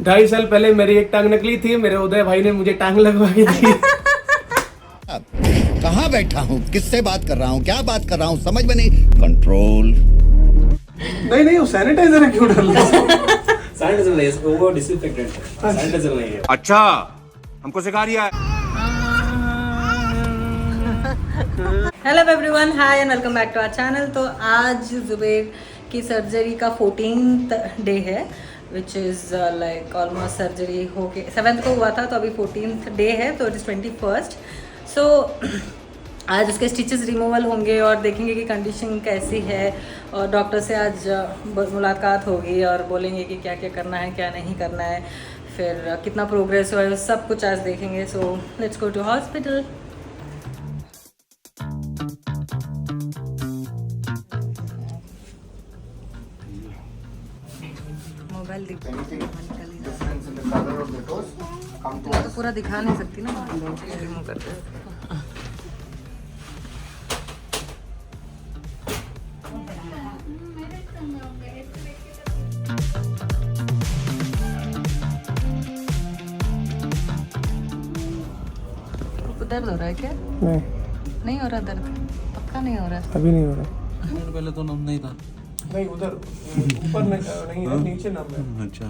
2.5 साल पहले मेरी एक टांग निकली थी, मेरे उदय भाई ने मुझे टांग लगवा के दी। कहाँ बैठा हूँ, किससे बात कर रहा हूँ, क्या बात कर रहा हूँ, समझ में नहीं। कंट्रोल। नहीं नहीं, वो सैनिटाइजर है, क्यों डाल रहा है? सैनिटाइजर नहीं है, वो डिसइंफेक्टेंट है, सैनिटाइजर नहीं है। अच्छा, हमको सिखा रिया है। Hello everyone, hi and welcome back to our channel. तो आज जुबेर की सर्जरी का 14th डे है, which is like almost surgery हो के 7th को हुआ था, तो अभी 14th डे है, तो इट इज़ 21st। सो आज उसके स्टिचेस रिमूवल होंगे और देखेंगे कि कंडीशन कैसी है, और डॉक्टर से आज मुलाकात होगी और बोलेंगे कि क्या क्या करना है, क्या नहीं करना है, फिर कितना प्रोग्रेस हुआ है, सब कुछ आज देखेंगे। So let's go to hospital. Mobile तो पूरा दिखा नहीं सकती ना, रिमूव करते हैं। दर्द हो रहा है क्या? नहीं हो रहा दर्द, पक्का नहीं हो रहा। अभी नहीं हो रहा। पहले तो नम नहीं था। नहीं, उधर ऊपर नहीं है, नीचे नाम है। अच्छा,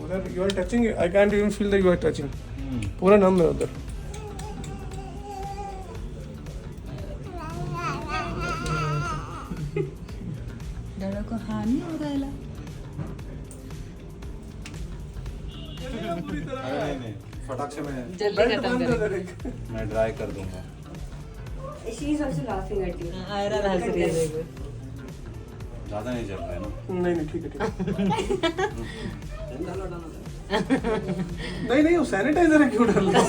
उधर you are touching, I can't even feel that you are touching. पूरा नाम है उधर। डर को हानि हो रहा है। नहीं फटाक से मैं जल्दी खत्म करेंगे। मैं ड्राई कर दूंगा। She is also laughing at you. Ayra हंस रही है, देखो। ज्यादा नहीं चल रहा है ना। नहीं नहीं, ठीक है नहीं नहीं, वो सैनिटाइजर है, क्यों डाल रहा है?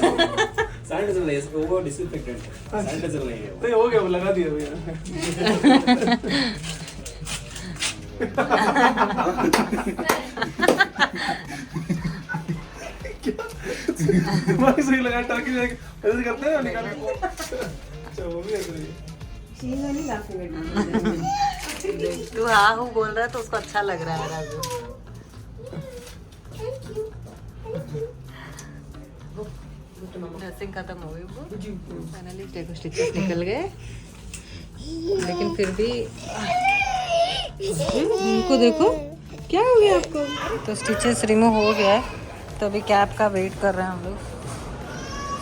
सैनिटाइजर नहीं है, वो डिसइंफेक्टेंट है, सैनिटाइजर नहीं है। नहीं, हो गया, वो लगा दिया भैया। दिमाग सही लगा, टाँकी में ऐसे करते हैं निकाल के। अच्छा, वो भी ऐसे ही है। She is only laughing at you. तू हाँ हूँ बोल रहा है तो उसको अच्छा लग रहा है राजू। ड्रेसिंग खत्म हो गई, वो फाइनली देखो स्टिचेस निकल गए, लेकिन फिर भी उनको देखो क्या हो गया आपको। तो स्टिचेस रिमूव हो गया है, तो अभी कैब का वेट कर रहे हैं हम लोग।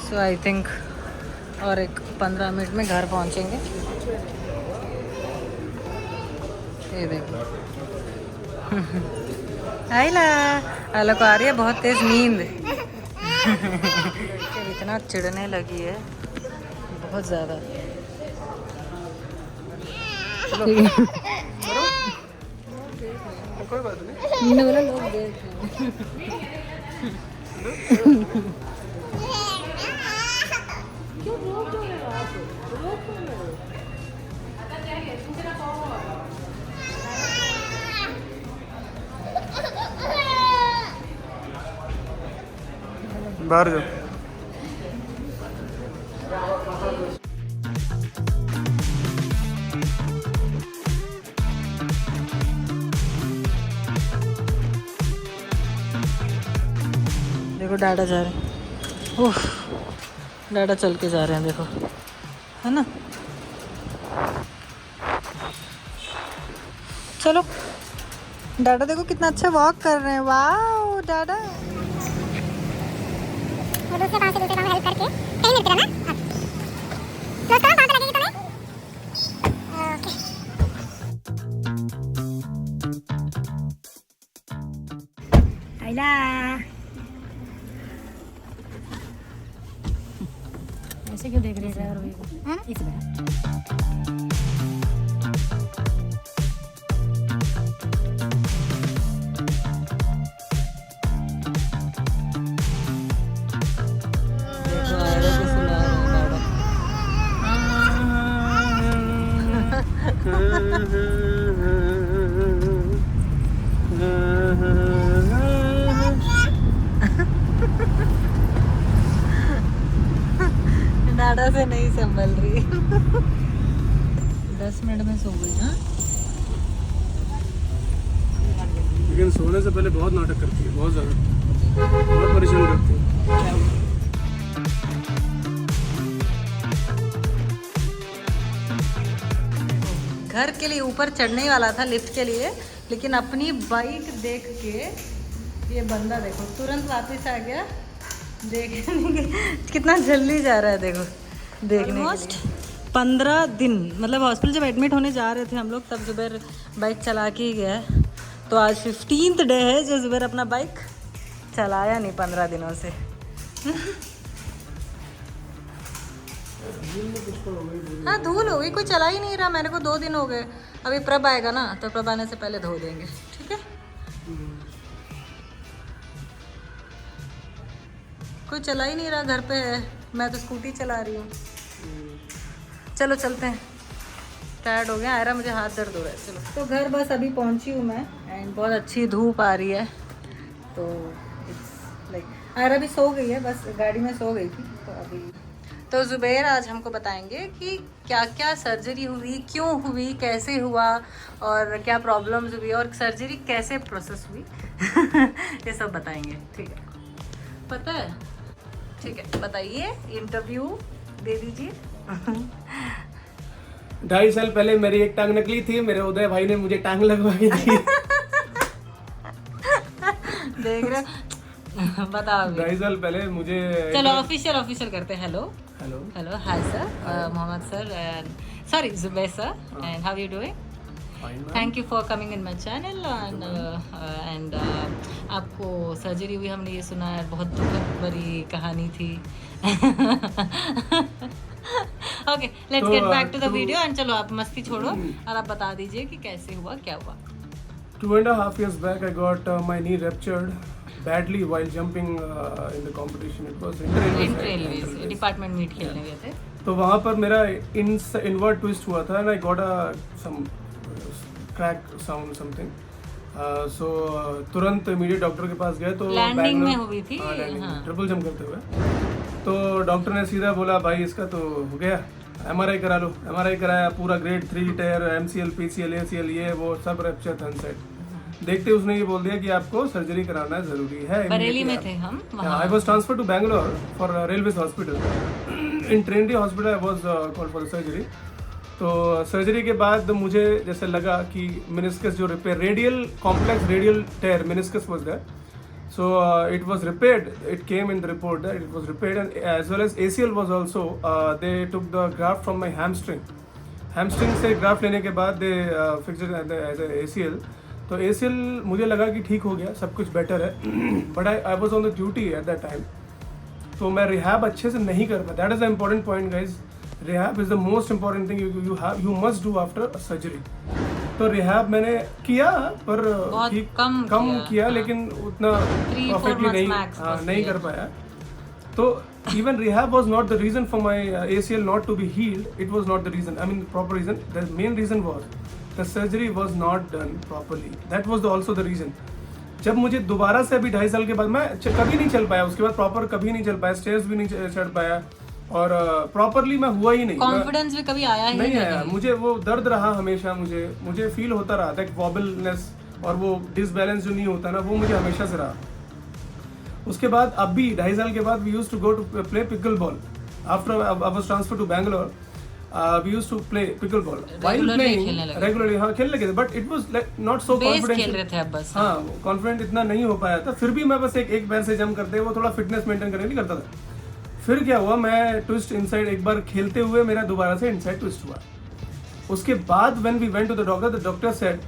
सो आई थिंक और एक 15 मिनट में घर पहुंचेंगे। ये देखो आइला आला को आ रही है बहुत तेज नींद। इतना चिढ़ने लगी है बहुत ज़्यादा। कोई बात नहीं। लोग देख बाहर जाओ। देखो डाडा जा रहे हैं। ओह, डाडा चल के जा रहे हैं, देखो है ना। चलो डाडा देखो कितना अच्छा वॉक कर रहे हैं। वाह डाडा। दूसरे पाँव से दूसरे पाँव में हेल्प करके कहीं मिलते रहना। क्लोज करो, कहाँ पे लगेगी तुम्हें? ओके। आइला ऐसे क्यों देख रही है सर? हाँ, इस बार देखो आयरा को सुना रहे हैं डाडा। डाडा से नहीं संभल रही। 10 मिनट में सो गई ना। लेकिन सोने से पहले बहुत नाटक करती है, बहुत ज़्यादा, बहुत परेशान करती है। घर के लिए ऊपर चढ़ने वाला था लिफ्ट के लिए, लेकिन अपनी बाइक देख के ये बंदा देखो तुरंत वापस आ गया देखने के। कितना जल्दी जा रहा है देखो देखने। ऑलमोस्ट 15 दिन, मतलब हॉस्पिटल जब एडमिट होने जा रहे थे हम लोग तब जुबैर बाइक चला के ही गया। तो आज 15th डे है जो जुबैर अपना बाइक चलाया नहीं 15 दिनों से। हाँ धूल हो गई, कोई चला ही नहीं रहा। मेरे को 2 दिन हो गए। अभी प्रभ आएगा ना तो प्रभ आने से पहले धो देंगे, ठीक है। कोई चला ही नहीं रहा, घर पे है, मैं तो स्कूटी चला रही हूँ। चलो चलते हैं, टायर्ड हो गया। आयरा मुझे हाथ दर्द हो रहा है। चलो तो घर बस अभी पहुँची हूँ मैं, एंड बहुत अच्छी धूप आ रही है। तो इट्स लाइक आयरा भी सो गई है, बस गाड़ी में सो गई थी। तो अभी तो जुबैर आज हमको बताएंगे कि क्या क्या सर्जरी हुई, क्यों हुई, कैसे हुआ और क्या प्रॉब्लम्स हुई और सर्जरी कैसे प्रोसेस हुई ये सब बताएंगे, ठीक है। पता है, ठीक है, बताइए, इंटरव्यू दे दीजिए। 2.5 साल पहले मेरी एक टांग निकली थी, मेरे उदय भाई ने मुझे टांग लगवाई थी। देख रहे बताओ। 2.5 साल पहले मुझे। चलो ऑफिशियल करते हैं। Hello hello hello, hi sir, Mohammed sir and sorry Zubair sir, and how you doing? Thank you for coming in my channel. And आपको सर्जरी हुई, हमने ये सुना है, बहुत दुखद भरी कहानी थी। Okay let's get back to the video and चलो आप मस्ती छोड़ो और आप बता दीजिए कि कैसे हुआ, क्या हुआ। 2.5 years back I got my knee ruptured badly while jumping in the competition. It was inter railways department meet खेलने गए थे। तो वहाँ पर मेरा इनवर्ट ट्विस्ट हुआ था, and I got some crack sound something. So तुरंत इमीडिएट डॉक्टर के पास गए। तो लैंडिंग में हुई थी, ट्रिपल जंप करते हुए। तो डॉक्टर ने सीधा बोला भाई इसका तो हो गया, MRI करा लो। MRI कराया, पूरा ग्रेड 3 टेयर, MCL, PCL, ACL ये वो सब रैप्चर था इनसाइड। देखते उसने ये बोल दिया कि आपको सर्जरी कराना जरूरी है। बरेली में थे हम। I was transferred to Bangalore for railways hospital. In Trinity hospital I was called for surgery. तो सर्जरी के बाद मुझे जैसे लगा कि मेनिस्कस जो repair, radial complex radial tear meniscus was there. So it was repaired. It came in the report that it was repaired, and as well as ACL was also. They took the graft from my hamstring. Hamstring से graft लेने के बाद they fixed it as a ACL. तो ACL मुझे लगा कि ठीक हो गया, सब कुछ बेटर है, but I was on the duty at that time. तो मैं रिहैब अच्छे से नहीं कर पाया. That is the important point, guys. Rehab is the most important thing you must do after a surgery. तो रिहैब मैंने किया पर कम किया, लेकिन उतना परफेक्टली नहीं कर पाया। तो even rehab was not the reason for my ACL not to be healed. It was not the reason. I mean, proper reason. The main reason was the surgery was not done properly. That was also the reason. जब मुझे दोबारा से अभी 2.5 साल के बाद मैं कभी नहीं चल पाया, उसके बाद प्रॉपर कभी नहीं चल पाया, स्टेयर्स भी नहीं चढ़ पाया और प्रॉपरली मैं हुआ ही नहीं। कॉन्फिडेंस भी कभी आया ही नहीं आया। मुझे वो दर्द रहा हमेशा, मुझे फील होता रहा था वॉबलनेस और वो डिसबैलेंस जो नहीं होता ना, वो मुझे हमेशा से रहा। उसके बाद अभी 2.5 साल के बाद we used to go to play pickleball after I was transfer to Bangalore. We used to play pickleball while playing regularly. हाँ खेलने लगे थे, but it was like not so confident खेल रहे थे अब बस। हाँ कॉन्फिडेंट इतना नहीं हो पाया था। फिर भी मैं बस एक पैर से जंप करते, वो थोड़ा फिटनेस मेंटेन करने नहीं करता था। फिर क्या हुआ, मैं ट्विस्ट इनसाइड एक बार खेलते हुए मेरा दोबारा से इनसाइड ट्विस्ट हुआ। उसके बाद when we went to the doctor said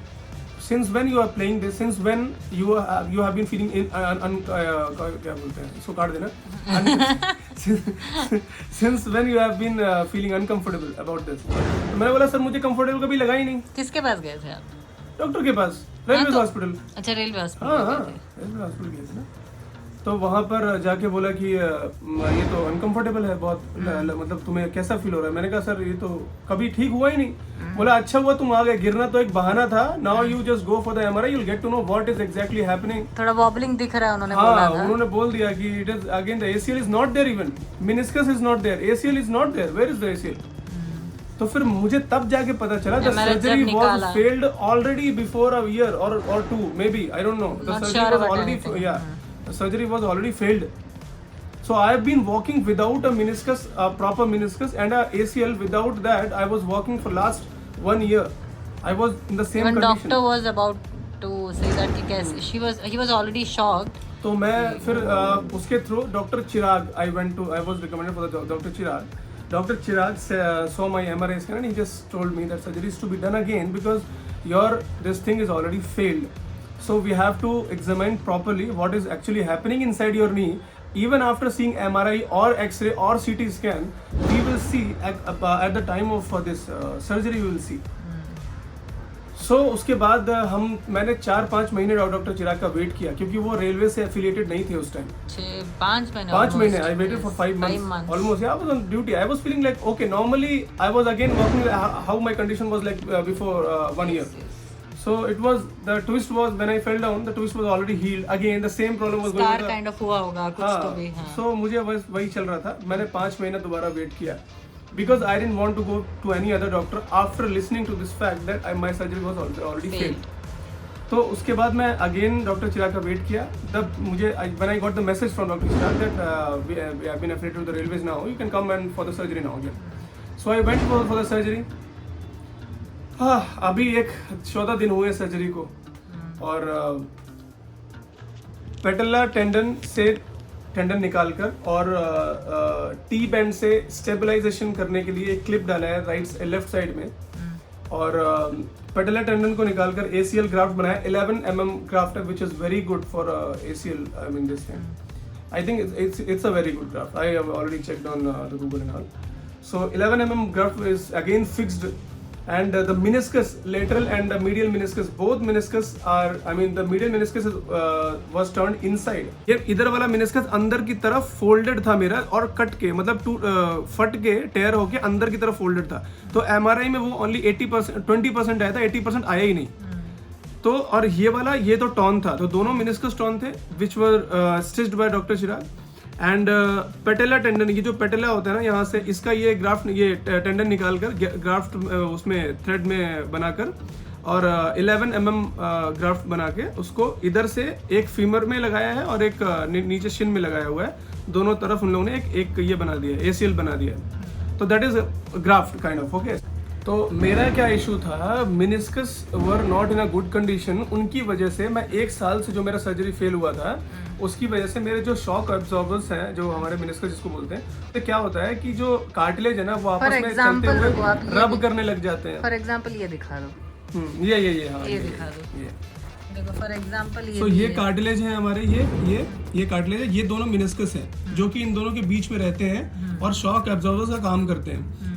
since when you are playing this, since when you have been feeling क्या बोलते हैं इसको, काट देना, since when you have been feeling uncomfortable about this. तो मैंने बोला सर मुझे कंफर्टेबल कभी लगा ही नहीं। किसके पास गए थे आप? डॉक्टर के पास, रेलवे हॉस्पिटल। अच्छा रेलवे हॉस्पिटल। हाँ रेलवे हॉस्पिटल गए थे ना। तो वहाँ पर जाके बोला कि ये तो अनकंफर्टेबल है बहुत, मतलब तुम्हें कैसा फील हो रहा है? मैंने कहा सर ये तो कभी ठीक हुआ ही नहीं। बोला अच्छा हुआ तुम आ गए, गिरना तो एक बहाना था। Now you just go for the MRI, you will get to know what is exactly happening. थोड़ा वॉबलिंग दिख रहा है उन्होंने बोला था। उन्होंने बोल दिया कि it is again the ACL is not there, even meniscus is not there, ACL is not there, where is the ACL? तो फिर मुझे तब जाके पता चला द हमारा जब सर्जरी वाज निकाला। Failed already before a year और to maybe I don't know the Not surgery sure was about already anything. या the surgery was already failed. So I have been walking without a meniscus, a proper meniscus and a ACL. Without that, I was walking for last 1 year. I was in the same Even condition. doctor was about to say that कि कैसे he was already shocked. तो मैं फिर उसके through doctor Chirag I was recommended for doctor Chirag. Doctor Chirag saw my MRI scan and he just told me that surgery is to be done again because this thing is already failed. So we have to examine properly what is actually happening inside your knee. Even after seeing MRI or X-ray or CT scan, we will see at the time of this surgery we will see. So उसके बाद मैंने 4-5 महीने doctor चिराग का wait किया क्योंकि वो railway से affiliated नहीं थे उस टाइम. 5 महीने 5 महीने I waited for 5 months almost. I was on duty. I was feeling like okay, normally I was again walking how my condition was like before 1 year. So it was, the twist was when I fell down, the twist was already healed. Again the same problem was going Scar on. kind of हुआ होगा कुछ तो भी. हाँ. So मुझे बस वही चल रहा था. मैंने 5 महीने दोबारा वेट किया because I didn't want to go to any other doctor after listening to this fact that my surgery was already failed. तो उसके बाद मैं अगेन डॉक्टर चिराग का वेट किया. तब मुझे when I got the message from Dr. Chirag that we have been affiliated with the railways now, you can come and for the surgery now again. So I went for the surgery. हाँ, अभी 14 दिन हुए surgery को और पेटल्ला tendon से tendon निकालकर और T band से स्टेबलाइजेशन करने के लिए एक क्लिप डाला है लेफ्ट साइड में और पेटल्ला टेंडन को निकालकर ACL ग्राफ्ट बनाया. 11 mm ग्राफ्ट है which is very good for ACL. I mean this thing I think it's a very good graft. I have already checked on the Google and all. So 11 mm graft is again fixed. And the meniscus, lateral and the medial meniscus, both meniscus are, I mean the medial meniscus was turned inside. ये इधर वाला meniscus अंदर की तरफ folded था मेरा और cut के मतलब फट के टेयर होके अंदर की तरफ folded था. तो MRI में वो only 80% 20% आया था, 80% आया ही नहीं. तो और ये वाला ये तो टॉन था. तो दोनों meniscus टॉन थे which were stitched by Dr. Chirag. And patella tendon, ये जो पेटेला होता है ना यहाँ से, इसका ये ग्राफ्ट ये टेंडन निकाल कर ग्राफ्ट उसमें थ्रेड में बनाकर और 11 mm ग्राफ्ट बना के उसको इधर से एक फीमर में लगाया है और एक नीचे शिन में लगाया हुआ है. दोनों तरफ उन लोगों ने एक ये बना दिया है, ACL बना दिया है. तो that is graft kind of. Okay, तो मेरा क्या इशू था, meniscus were not in a good condition. उनकी वजह से मैं 1 साल से जो मेरा सर्जरी फेल हुआ था उसकी वजह से मेरे जो शॉक एब्जॉर्बर्स हैं जो हमारे मिनिस्कस जिसको बोलते हैं, तो क्या होता है कि जो कार्टिलेज है ना वो आपस में चलते हुए रब करने लग जाते हैं. फॉर एग्जांपल ये दिखा दो. ये हाँ, ये दिखा दो. ये देखो फॉर एग्जांपल ये. तो ये कार्टिलेज है हमारे, ये कार्टिलेज है, ये दोनों मिनिस्कस हैं जो कि इन दोनों के बीच में रहते हैं और शॉक एब्जॉर्बर्स का काम करते हैं.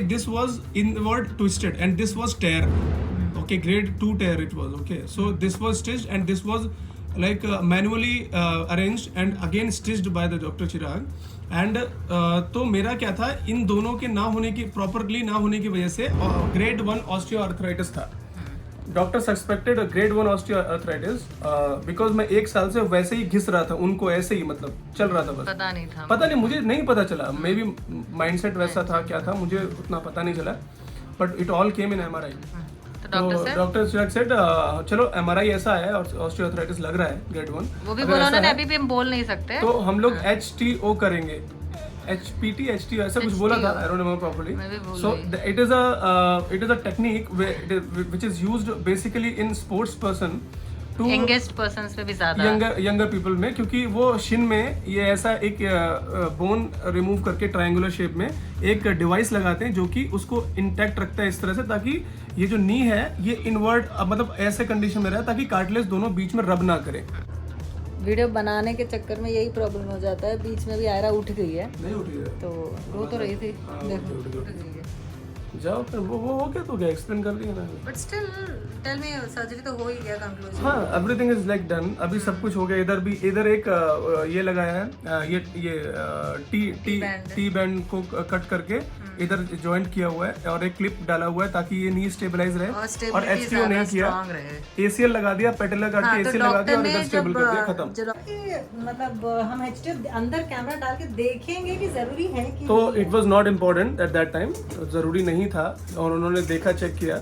This was inward twisted and this was tear. Okay, grade 2 tear it was. Okay, so this was stitched and this was like manually arranged and again stitched by the Dr. Chirag. And तो मेरा क्या था, इन दोनों के ना होने की properly ना होने की वजह से grade 1 osteoarthritis था. Doctor suspected grade 1 osteoarthritis because मैं 1 साल से वैसे ही घिस रहा था उनको, ऐसे ही मतलब चल रहा था. बस पता नहीं मुझे नहीं पता चला, मे बी माइंडसेट वैसा था क्या था मुझे उतना पता नहीं चला. But it all came in MRI. तो डॉक्टर चिराग सेड चलो MRI ऐसा है और ऑस्टियोआर्थराइटिस लग रहा है ग्रेड 1. वो भी बोला उन्होंने, अभी भी हम बोल नहीं सकते. तो हम लोग HTO करेंगे, HPT ऐसा कुछ बोला था, I don't remember properly. So it is a technique which is used basically in sports person to youngest persons पे भी ज़्यादा younger people में, क्योंकि वो शिन में ये ऐसा एक बोन रिमूव करके ट्रायंगुलर शेप में एक डिवाइस लगाते हैं जो कि उसको इंटैक्ट रखता है इस तरह से, ताकि ये जो नी है ये इनवर्ट मतलब ऐसे कंडीशन में रहे ताकि कार्टिलेज दोनों बीच में रब ना करे. वीडियो बनाने के चक्कर में यही प्रॉब्लम हो जाता है. बीच में भी आयरा उठ गई है, नहीं उठी है तो रो तो रही थी. देखो उठ गई है. जाओ फिर वो हो गया तो क्या एक्सप्लेन कर दिया ना. But still tell me, surgery तो हो ही गया कंक्लूजन. हाँ, एवरीथिंग इज लाइक डन. अभी सब कुछ हो गया. इधर भी इधर एक ये लगाया है, ये टी बैंड को कट करके इधर जॉइंट किया हुआ है और एक क्लिप डाला हुआ है ताकि ये नी स्टेबलाइज रहे और stability HTO ज़्यादा नहीं किया, strong रहे। ACL लगा दिया, पेटेला काट के ACL लगा दिया और इधर स्टेबल कर दिया, खत्म। मतलब हम HTO अंदर कैमरा डाल के देखेंगे कि जरूरी है कि तो it was not important at that time, ज़रूरी नहीं था और उन्होंने देखा, चेक किया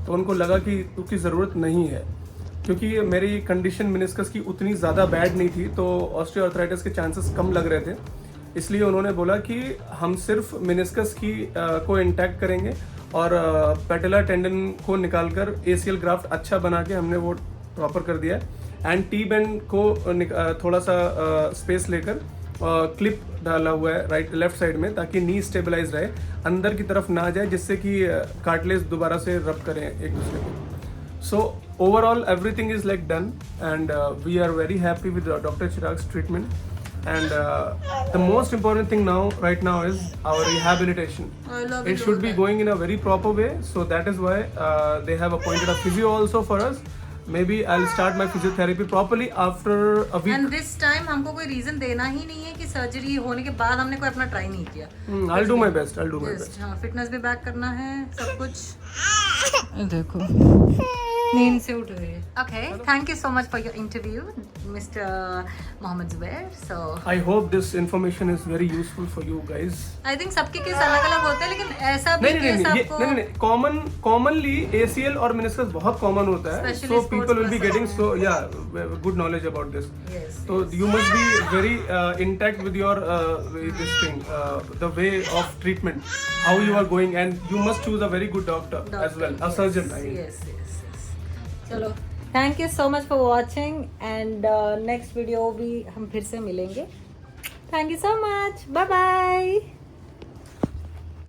तो उनको लगा कि उसकी ज़रूरत नहीं है क्योंकि मेरी कंडीशन मेनिस्कस की उतनी ज़्यादा बैड नहीं थी, तो ऑस्टियोआर्थराइटिस के चांसेस कम लग रहे थे। इसलिए उन्होंने बोला कि हम सिर्फ मेनिस्कस की को इंटैक्ट करेंगे और पेटेला टेंडन को निकालकर ACL ग्राफ्ट अच्छा बना के हमने वो प्रॉपर कर दिया एंड टी बैंड को थोड़ा सा स्पेस लेकर क्लिप डाला हुआ है राइट लेफ्ट साइड में ताकि नी स्टेबलाइज रहे, अंदर की तरफ ना जाए जिससे कि कार्टिलेज दोबारा से रब करें एक दूसरे को। So overall everything is like done and we are very happy with Dr. Chirag's treatment and the most important thing now right now is our rehabilitation. It should be going in a very proper way, so that is why they have appointed a physio also for us. Maybe I'll start my physiotherapy properly after a week. And this time हमको कोई reason देना ही नहीं है कि surgery होने के बाद हमने कोई अपना ट्राई नहीं किया। I'll do my best. I'll do my best. हाँ, फिटनेस भी बैक करना है, सब कुछ। देखो नींद से उठ रही है। Okay, thank you so much for your interview, Mr. Mohammed Zubair. So I hope this information is very useful for you guys. I think सबके केस अलग-अलग होते हैं, लेकिन ऐसा भी नहीं केस नहीं आपको नहीं commonly ACL और meniscus बहुत common होता है, Especially so people will be sports getting so good knowledge about this. Yes, So you must be very intact with your with this thing, the way of treatment, how you are going, and you must choose a very good doctor as well, a surgeon. I mean. Yes. चलो, thank you so much for watching and next video भी हम फिर से मिलेंगे। Thank you so much, bye bye.